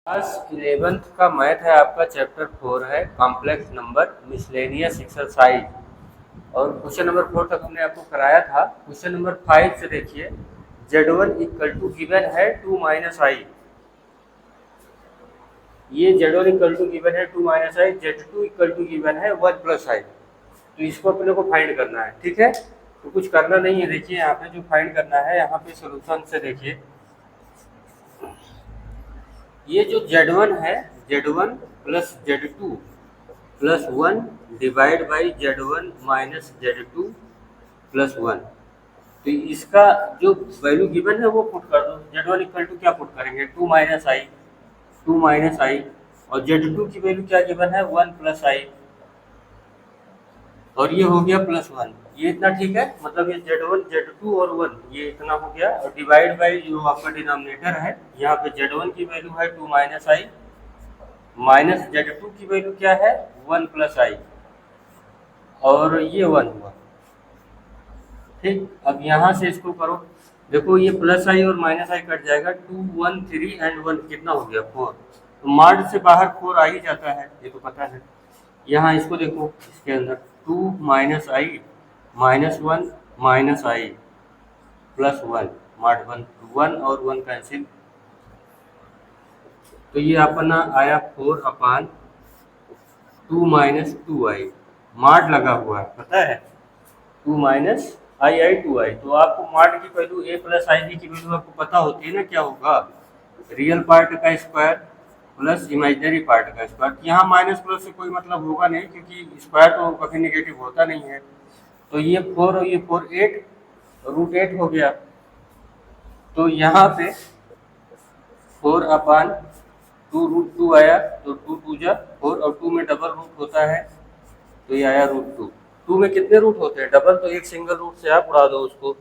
Class 11th का math है आपका चैप्टर 4 है कॉम्प्लेक्स नंबर मिसलेनियस एक्सरसाइज। और क्वेश्चन नंबर 4 तक हमने आपको कराया था। क्वेश्चन नंबर 5 से देखिए, Z1 इक्वल टू गिवन है 2 माइनस आई। ये Z1 इक्वल टू गिवन है 2 minus i, Z2 equal to given है 1 प्लस आई। तो इसको अपने को फाइंड करना है, ठीक है। तो कुछ करना नहीं है, देखिए यहाँ पे जो फाइंड करना है, यहाँ पे सोल्यूशन से देखिए, ये जो Z1 है, Z1 plus Z2 plus 1 divide by Z1 minus Z2 plus 1। तो इसका जो वैल्यू गिवन है वो पुट कर दो। Z1 इक्वल टू क्या पुट करेंगे, 2 माइनस आई, 2 माइनस आई, और Z2 की वैल्यू क्या गिवन है, 1 प्लस आई, और ये हो गया प्लस 1। ये इतना ठीक है, मतलब ये Z1 Z2 और 1 ये इतना हो गया। और डिवाइड बाई जो आपका डिनोमिनेटर है, यहाँ पे Z1 की वैल्यू है 2 माइनस आई, माइनस Z2 की वैल्यू क्या है, 1 प्लस आई, और ये 1 हुआ, ठीक। अब यहाँ से इसको करो, देखो ये प्लस आई और माइनस आई कट जाएगा, 2 1 3 एंड 1 कितना हो गया, 4। तो मार्ड से बाहर 4 आ ही जाता है, ये तो पता है। यहाँ इसको देखो, इसके अंदर 2 माइनस आई माइनस 1 माइनस आई प्लस 1, मार्ड 1, 1 और 1 कैंसिल। तो ये अपना आया 4 अपान 2 माइनस 2 आई, मार्ड लगा हुआ है, पता है, 2 माइनस आई आई 2 आई। तो आपको मार्ड की value A plus I B की वैल्यू आपको पता होती है ना, क्या होगा, रियल पार्ट का स्क्वायर प्लस इमेजिनरी पार्ट का स्क्वायर। यहाँ माइनस प्लस से कोई मतलब होगा नहीं, क्योंकि स्क्वायर तो कभी नेगेटिव होता नहीं है। तो ये 4 और ये 4 8 रूट 8 हो गया। तो यहाँ पे 4 अपान 2 रूट 2 आया, तो 2 2 जा 4, और 2 में डबल रूट होता है, तो ये आया रूट 2। 2 में कितने रूट होते हैं, डबल, तो एक सिंगल रूट से आप उड़ा दो उसको,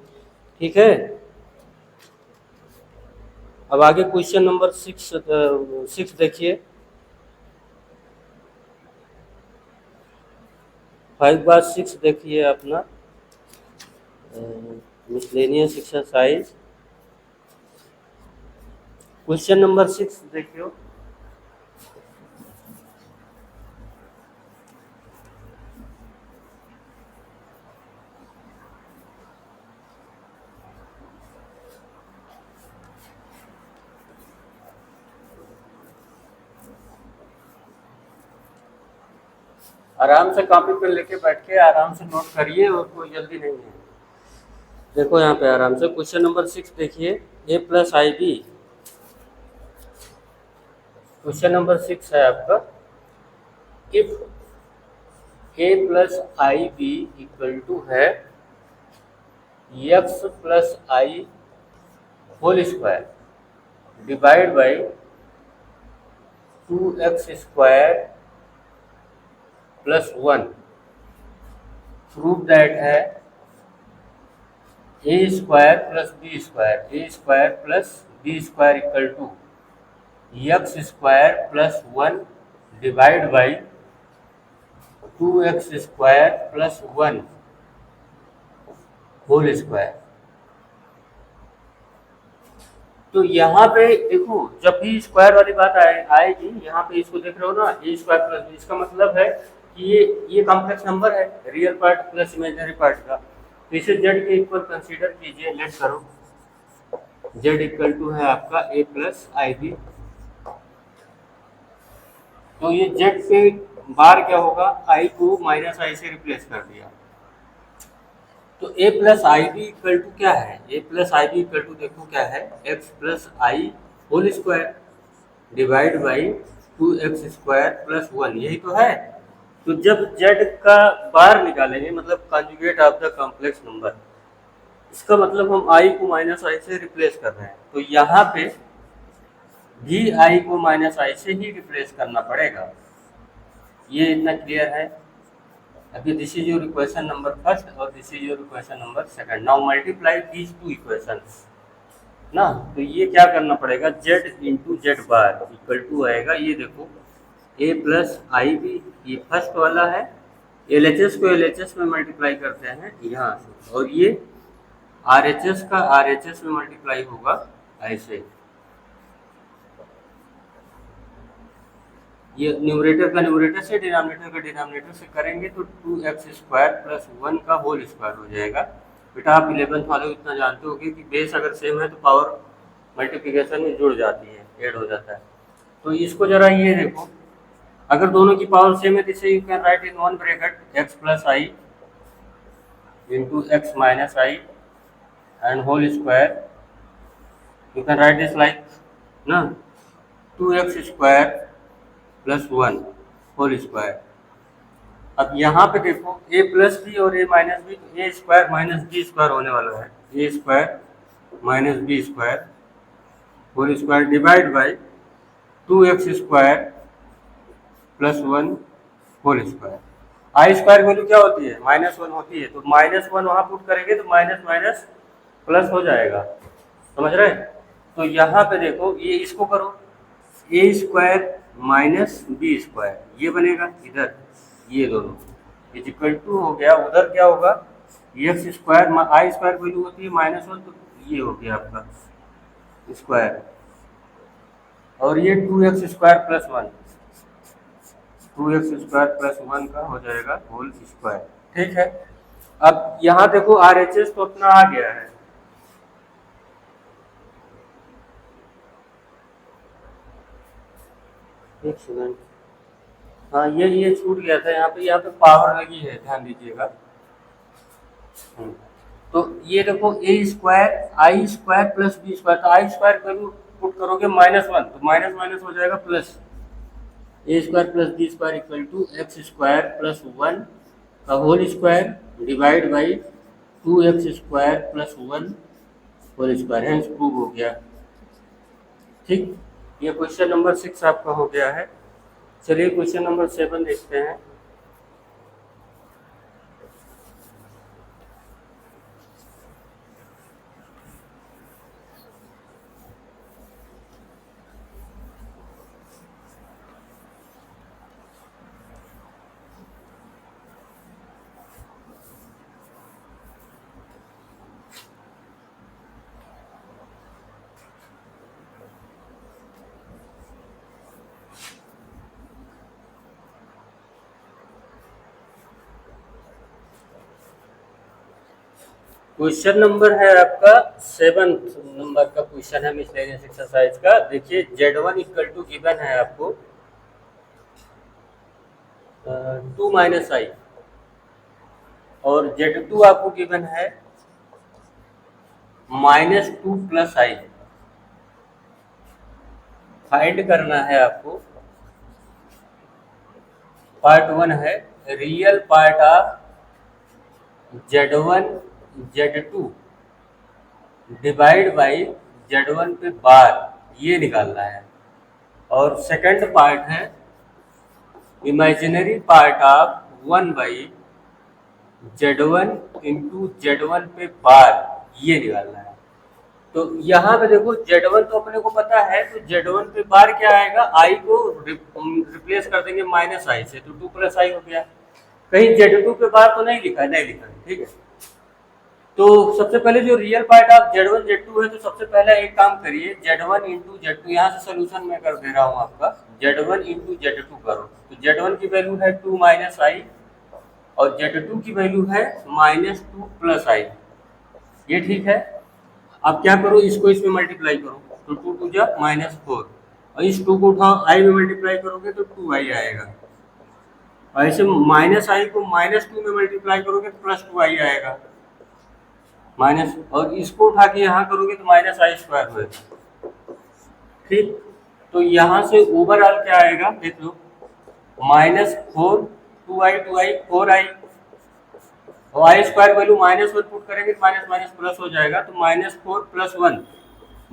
ठीक है। अब आगे क्वेश्चन नंबर 6 देखिए, 5/6 देखिए अपना मिसलेनियस एक्सरसाइज। क्वेश्चन नंबर 6 देखियो, आराम से कॉपी पे लेके बैठ के आराम से नोट करिए, और कोई जल्दी नहीं है। देखो यहाँ पे आराम से क्वेश्चन नंबर 6 देखिए, A plus I B. Question number 6 है आपका, if A plus I B equal to है X plus I whole square divide by 2x square plus 1, prove that है A square plus B square, A square plus B square equal to x square plus 1 divide by 2x square plus 1 whole square. तो यहाँ पे देखो, जब भी square वाली बात आएगी, यहाँ पे इसको देख रहे हो ना, ए स्क्वायर प्लस बी, इसका मतलब है कि ये कॉम्प्लेक्स नंबर है, real part plus imaginary part का। तो इसे जेड के इक्वल कंसीडर कीजिए, लेट करो, जेड इक्वल टू है आपका ए प्लस आई बी। तो ये जेड पे बार क्या होगा, आई को माइनस आई से रिप्लेस कर दिया। तो A plus I B equal to क्या है, A plus I B equal to देखो क्या है, X plus I whole square divide by 2x square plus 1, यही तो है। तो जब z का बार निकालेंगे, मतलब conjugate of the complex number, इसका मतलब हम i को माइनस आई से रिप्लेस कर रहे हैं। तो यहाँ पे भी i को माइनस आई से ही रिप्लेस करना पड़ेगा, ये इतना क्लियर है। अभी this is your equation number first और this is your equation number second. Now multiply these two equations ना। तो ये क्या करना पड़ेगा, z into Z bar equal to आएगा, ये देखो, a प्लस आई बी, ये फर्स्ट वाला है, LHS को LHS में मल्टीप्लाई करते हैं यहाँ से, और ये RHS का RHS में मल्टीप्लाई होगा ऐसे। ये न्यूमरेटर का न्यूमरेटर से, डिनोमिनेटर का डिनोमिनेटर से करेंगे तो 2x² प्लस 1 का होल स्क्वायर हो जाएगा। बेटा आप 11th वाले इतना जानते होगे कि बेस अगर सेम है तो पावर मल्टीप्लिकेशन में जुड़ जाती है, ऐड हो जाता है। तो इसको जरा ये देखो, अगर दोनों की पावर सेम है तो इसे you can write in one bracket x plus i into x minus i and whole square. You can write this like ना 2x² प्लस 1 होल स्क्वायर। अब यहाँ पे देखो a प्लस बी और a माइनस बी, तो a square minus b square होने वाला है, a square minus b square whole square divide by 2x² plus 1 whole square. I square value क्या होती है? -1 होती है, तो -1 वहाँ पुट करेंगे तो माइनस माइनस प्लस हो जाएगा, समझ रहे? तो यहाँ पे देखो ये इसको करो, a square minus b square ये बनेगा, इधर ये दोनों इज इक्वल टू हो गया, उधर क्या होगा x square, i square value होती है -1, तो ये हो गया आपका स्क्वायर, और ये 2x² प्लस 1, 2x² प्लस 1 का हो जाएगा होल स्क्वायर। ठीक है, अब यहाँ देखो RHS तो अपना आ गया है, एक सेकंड, हाँ ये छूट गया था यहाँ पे पावर लगी है, ध्यान दीजिएगा। तो ये देखो a square i square plus B square, तो आई स्क्वायर वैल्यू पुट करोगे -1, तो माइनस माइनस हो जाएगा plus, a square plus B square equal to x square plus 1 का whole square divide by 2x² plus 1 whole square, hence prove हो गया। ठीक, ये क्वेश्चन नंबर 6 आपका हो गया है। चलिए क्वेश्चन नंबर 7 देखते हैं। क्वेश्चन नंबर है आपका 7th नंबर का क्वेश्चन है मिसलेनियस एक्सरसाइज का। देखिए Z1 इक्वल टू गिवन है आपको 2 माइनस आई, और Z2 आपको गिवन है -2 प्लस आई। फाइंड करना है आपको, पार्ट 1 है real part of Z1 Z2 divide by Z1 पे बार, ये निकालना है। और सेकंड पार्ट है imaginary part of 1 by Z1 into Z1 पे बार, ये निकालना है। तो यहाँ पे देखो Z1 तो अपने को पता है, तो Z1 पे बार क्या आएगा, आई को रिप्लेस कर देंगे माइनस आई से, तो 2 प्लस आई हो गया। कहीं Z2 पे बार तो नहीं लिखा है, नहीं लिखा है, ठीक है। तो सबसे पहले जो real part of Z1 Z2 है, तो सबसे पहले एक काम करिए, Z1 इंटू Z2, यहाँ से सोल्यूशन मैं कर दे रहा हूँ आपका, Z1 इंटू Z2 करो, तो Z1 की वैल्यू है 2 माइनस आई और Z2 की वैल्यू है -2 प्लस आई, ये ठीक है। अब क्या करो, इसको इसमें मल्टीप्लाई करो, तो 2 2 जा -4, और इस 2 को उठाओ आई में मल्टीप्लाई करोगे तो 2i आएगा, और ऐसे माइनस आई को -2 में मल्टीप्लाई करोगे तो +2i आएगा माइनस, और इसको उठा के यहाँ करोगे तो -i² होगा। ठीक, तो यहाँ से ओवरऑल क्या आएगा देख लो, -4 2i 4i, और i² वैल्यू -1 पुट करेंगे तो माइनस माइनस प्लस हो जाएगा, तो -4 प्लस 1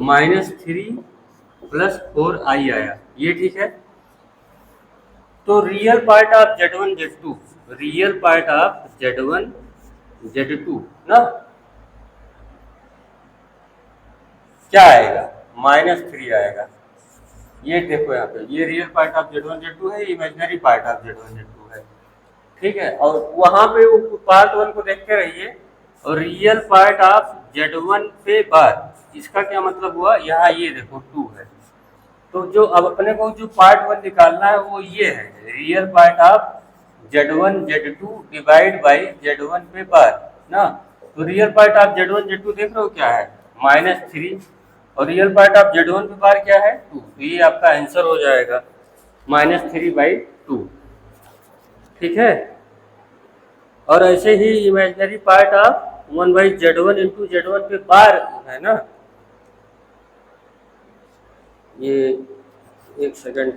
-3 प्लस 4i आया, ये ठीक है। तो real part of Z1 Z2, real part of Z1 Z2 ना क्या आएगा, -3 आएगा। ये देखो यहाँ पे, ये real part of Z1 Z2 है, imaginary part of Z1 Z2 है, ठीक है। और वहां पे वो पार्ट 1 को देखते रहिए, और रियल पार्ट ऑफ Z1 पे बार, इसका क्या मतलब हुआ, यहाँ ये देखो 2 है, तो जो अब अपने को जो पार्ट वन निकालना है वो ये है, real part of Z1 Z2 divide by Z1 पे बार ना। तो real part of Z1 Z2 देख रहे हो क्या है, -3, और रियल पार्ट ऑफ Z1 पे बार क्या है 2। तो ये आपका आंसर हो जाएगा -3/2। ठीक है। और ऐसे ही imaginary part of 1/Z1 into Z1 पे बार है ना, ये एक सेकंड,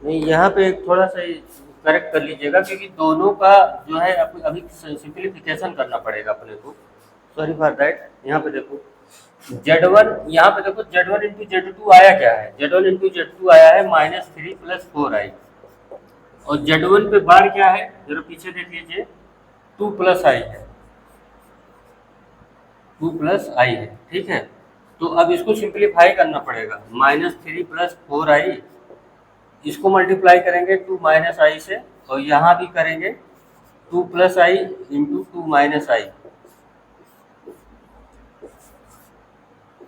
नहीं यहाँ पे थोड़ा सा करेक्ट कर लीजिएगा, क्योंकि दोनों का जो है अभी सिंप्लीफिकेशन करना पड़ेगा अपने को। Sorry for that. यहाँ पे देखो Z1, यहाँ पे देखो Z1 इंटू Z2 आया क्या है, Z1 इंटू Z2 आया है -3 + 4i, और Z1 पे बार क्या है जरा पीछे देख लीजिए 2 + i है, 2 + i है। ठीक है। तो अब इसको सिंप्लीफाई करना पड़ेगा, -3 + 4i, इसको मल्टीप्लाई करेंगे 2 - i से, और यहाँ भी करेंगे 2 + i इंटू 2 - i,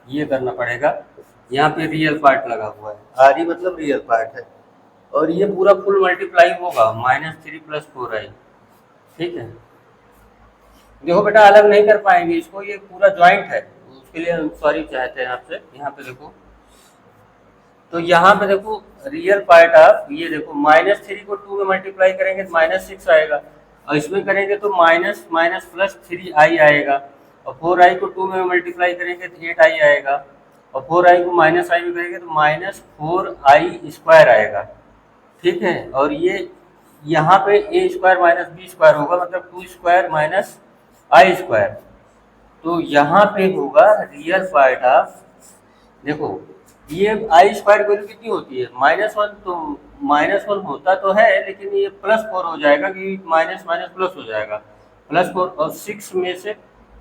ये करना पड़ेगा। यहाँ पे रियल पार्ट लगा हुआ है, आर मतलब रियल पार्ट है, और ये पूरा फुल मल्टीप्लाई होगा -3 + 4i। ठीक है। देखो बेटा अलग नहीं कर पाएंगे इसको, ये पूरा ज्वाइंट है, उसके लिए हम सॉरी चाहते हैं आपसे। यहाँ पे देखो, तो यहाँ पे देखो रियल पार्ट आप ये देखो -3 को 2 में मल्टीप्लाई करेंगे तो -6 आएगा, और इसमें करेंगे तो माइनस माइनस प्लस 3i आएगा, और 4i को 2 में मल्टीप्लाई करेंगे तो 8i आएगा, और 4i को -i में करेंगे तो -4i² आएगा। ठीक है। और ये यहाँ पे a² - b² होगा, मतलब 2² - i²। तो यहाँ पे होगा रियल पार्ट ऑफ, देखो ये i² वैल्यू कितनी होती है -1, तो -1 होता तो है, लेकिन ये +4 हो जाएगा कि माइनस माइनस प्लस हो जाएगा, +4, और 6 में से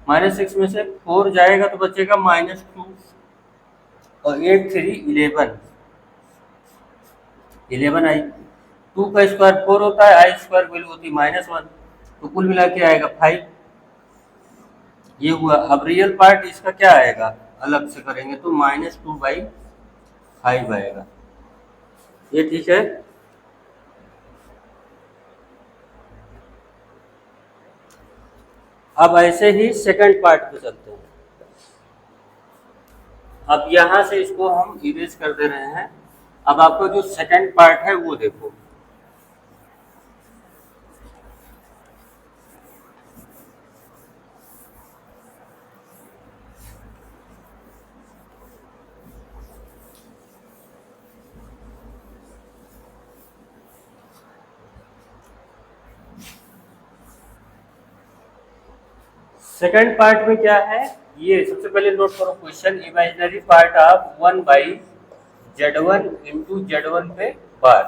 -6 में से 4 जाएगा तो बचेगा -2, और 8 3 11i। 2 का स्क्वायर 4 होता है, i² वैल्यू होती है -1, तो कुल मिला के आएगा 5। ये हुआ। अब रियल पार्ट इसका क्या आएगा, अलग से करेंगे तो -2/5 आएगा। ये ठीक है। अब ऐसे ही सेकंड पार्ट पे चलते हैं। अब यहाँ से इसको हम इरेज कर दे रहे हैं। अब आपको जो सेकंड पार्ट है वो देखो, सेकंड पार्ट में क्या है, ये सबसे पहले नोट करो question, imaginary part of 1/Z1 into Z1 पे बार।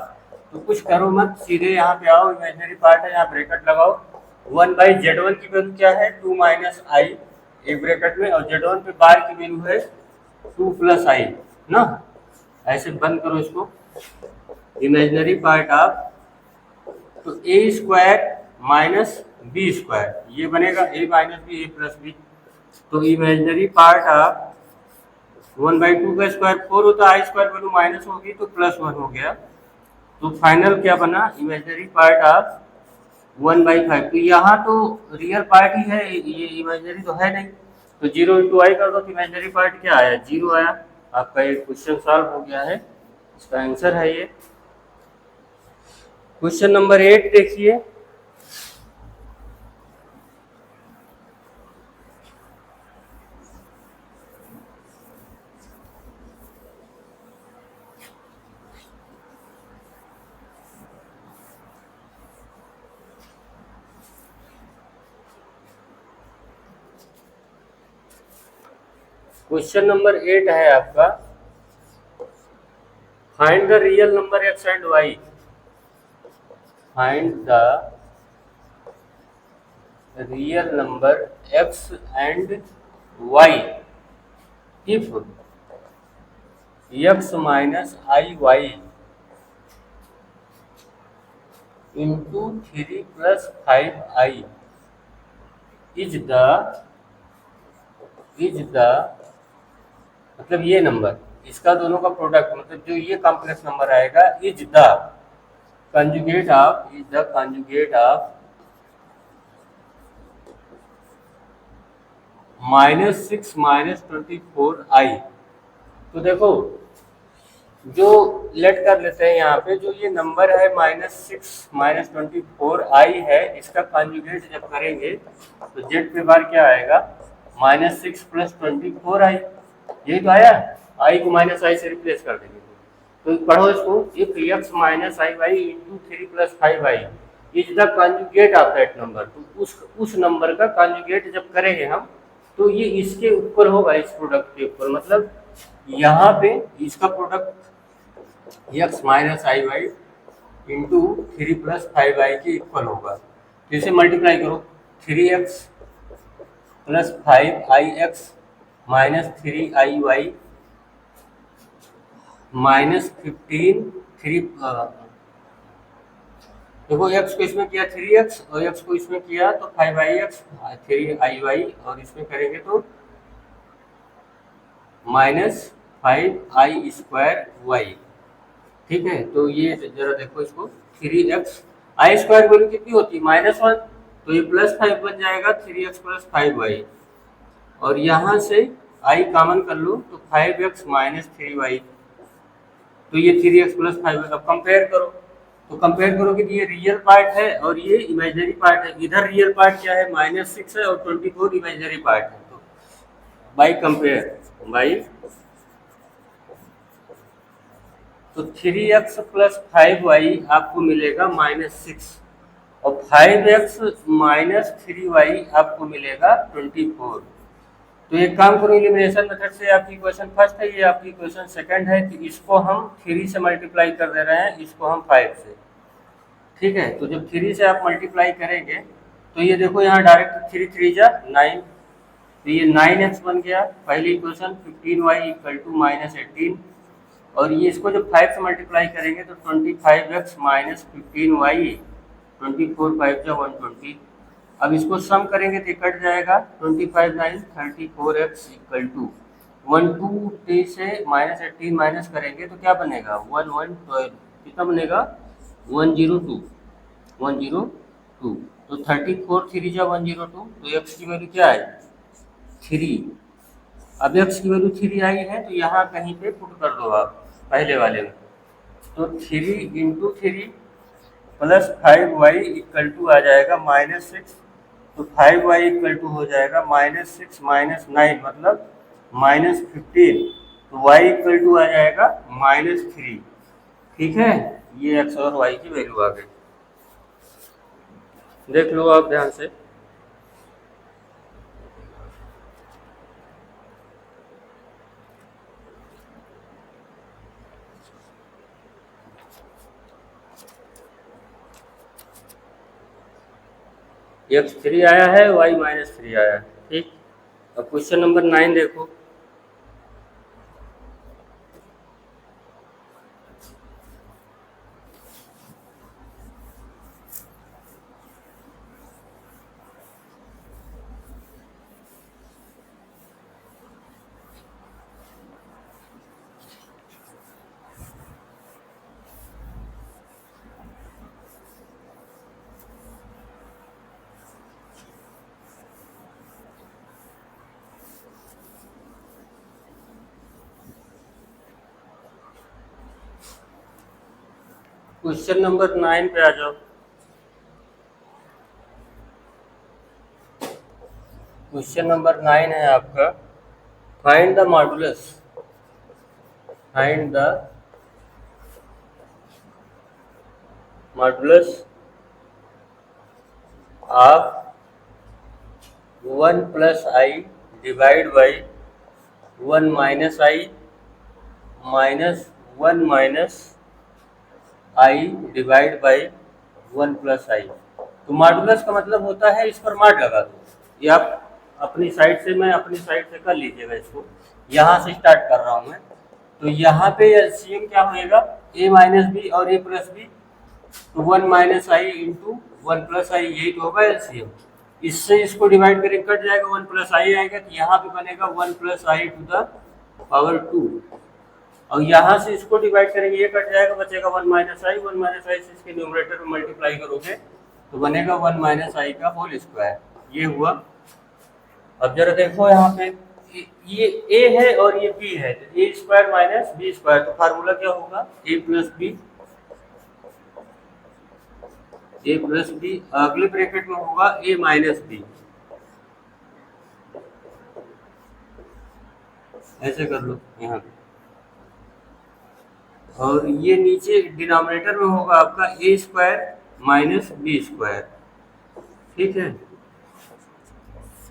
तो कुछ करो मत, सीधे यहाँ पे आओ, इमेजिनरी पार्ट है, यहाँ ब्रैकेट लगाओ। 1/Z1 की वैल्यू क्या है 2 - i, एक ब्रैकेट में, और Z1 पे बार की वैल्यू है 2 + i ना। ऐसे बंद करो इसको। इमेजिनरी पार्ट ऑफ, तो a² - b², ये बनेगा a - b a + b। तो इमेजिनरी पार्ट ऑफ 1/2 का स्क्वायर 4 होता है, i² वैल्यू माइनस होगी तो +1 हो गया। तो फाइनल क्या बना, इमेजिनरी पार्ट ऑफ 1/5। तो यहाँ तो रियल पार्ट ही है, ये इमेजिनरी तो है नहीं, तो 0 × i कर दो, तो इमेजिनरी पार्ट क्या आया 0 आया। आपका एक क्वेश्चन सॉल्व हो गया है, इसका आंसर है ये। क्वेश्चन नंबर 8 देखिए। क्वेश्चन नंबर 8 है आपका, find the real number x and y। Find the real number x and y if x minus i y into 3 plus 5i is the मतलब ये नंबर, इसका दोनों का प्रोडक्ट मतलब जो ये कॉम्प्लेक्स नंबर आएगा is the conjugate of -6 - 24i। तो देखो जो लेट कर लेते हैं यहाँ पे, जो ये नंबर है -6 - 24i है, इसका कॉन्जुगेट जब करेंगे तो जेड पे बार क्या आएगा, -6 + 24i। यही तो आया, आई को -i से रिप्लेस कर देंगे। तो पढ़ो इसको, if x - i y into 3 + 5i is the conjugate of that number. तो उस नंबर का कॉन्जुगेट जब करेंगे हम, तो ये इसके ऊपर होगा, इस प्रोडक्ट के ऊपर, मतलब यहाँ पे इसका product x - i y into 3 + 5i के इक्वल होगा। तो इसे मल्टीप्लाई करो, 3x + 5ix - 3iy -15 देखो x को इसमें किया 3x और x को इसमें किया तो 5ix 3iy, और इसमें करेंगे तो -5i²y। ठीक है, तो ये जरा देखो इसको, 3x i² वैल्यू कितनी होती है, -1, तो ये +5 बन जाएगा 3x + 5y, और यहाँ से i कॉमन कर लो तो 5x - 3y, तो ये 3x + 5। अब कंपेयर करो, तो कंपेयर करोगे कि ये रियल पार्ट है और ये इमेजिनरी पार्ट है। इधर रियल पार्ट क्या है, -6 है, और 24 इमेजिनरी पार्ट है। तो बाई कंपेयर तो 3x + 5y आपको मिलेगा -6, और 5x - 3y आपको मिलेगा 24। तो एक काम करो, एलिमिनेशन मेथड से आपकी इक्वेशन फर्स्ट है, ये आपकी इक्वेशन सेकंड है, तो इसको हम 3 से मल्टीप्लाई कर दे रहे हैं, इसको हम 5 से। ठीक है, तो जब 3 से आप मल्टीप्लाई करेंगे तो ये देखो यहाँ डायरेक्ट 3 3 जा 9, तो ये 9x बन गया पहली इक्वेशन, 15y = -18, और ये इसको जब 5 से मल्टीप्लाई करेंगे तो 25x - 15y 24 5 जा 120। अब इसको सम करेंगे तो कट जाएगा, 25 9 34x = 120 से -18 माइनस करेंगे तो क्या बनेगा, 112, कितना बनेगा, 102 102। तो 34 3 जा 102, तो x की वैल्यू क्या है 3। अब x की वैल्यू 3 आई है, तो यहाँ कहीं पे पुट कर दो आप पहले वाले में, तो 3 × 3 + 5y = आ जाएगा -6, तो 5y = हो जाएगा -6 - 9 मतलब -15, तो y = आ जाएगा -3। ठीक है, ये x और y की वैल्यू आ गई, देख लो आप ध्यान से। x 3 आया है, y -3 आया है। ठीक, अब क्वेश्चन नंबर 9 देखो। क्वेश्चन नंबर 9 पे आ जाओ। क्वेश्चन नंबर 9 है आपका, find the modulus of 1 + i divide by 1 - i -1 - i divide by 1 + i। तो मॉडुलस का मतलब होता है, इस पर मार्क लगा दो, ये आप अपनी साइड से, मैं अपनी साइड से कर लीजिएगा इसको, यहाँ से स्टार्ट कर रहा हूँ मैं। तो यहाँ पे एलसीएम क्या होएगा, a माइनस बी और a प्लस बी, तो 1 माइनस आई इंटू 1 प्लस आई, यही तो होगा एलसीएम। इससे इसको डिवाइड करेंगे कट जाएगा, 1 प्लस आई आएगा, तो यहाँ पे बनेगा 1 plus i to the power 2, और यहाँ से इसको डिवाइड करेंगे, ये कट जाएगा, बचेगा 1 माइनस आई, 1 माइनस आई से इसके न्यूमरेटर में मल्टीप्लाई करोगे तो बनेगा 1 माइनस आई का होल स्क्वायर, ये हुआ। अब जरा देखो यहाँ पे ये a है और ये b है, तो ए स्क्वायर माइनस बी स्क्वायर, तो फार्मूला क्या होगा, a प्लस बी, अगले ब्रैकेट में होगा a माइनस बी, ऐसे कर लो यहाँ पे, और ये नीचे डिनोमिनेटर में होगा आपका a square minus b square, ठीक है।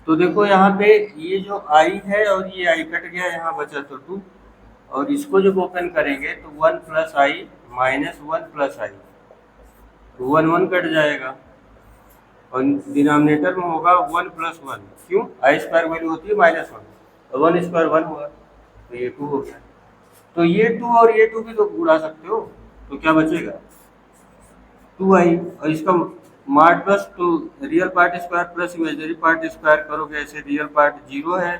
तो देखो यहाँ पे ये जो i है और ये i कट गया, यहाँ बचा तो 2, और इसको जब ओपन करेंगे तो 1 प्लस आई माइनस 1 प्लस आई, तो 1 1 कट जाएगा, और डिनोमिनेटर में होगा 1 प्लस 1, क्यों, आई स्क्वायर वैल्यू होती है माइनस 1, तो 1 स्क्वायर 1 हुआ, तो ये 2 हो गया। तो ये 2 और ये 2 भी तो उड़ा सकते हो, तो क्या बचेगा 2i, और इसका मॉड प्लस, तो real part square plus imaginary part square करोगे, ऐसे रियल पार्ट 0 है,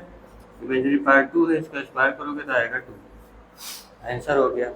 इमेजिनरी पार्ट 2 है, इसका स्क्वायर करोगे तो आएगा 2, आंसर हो गया।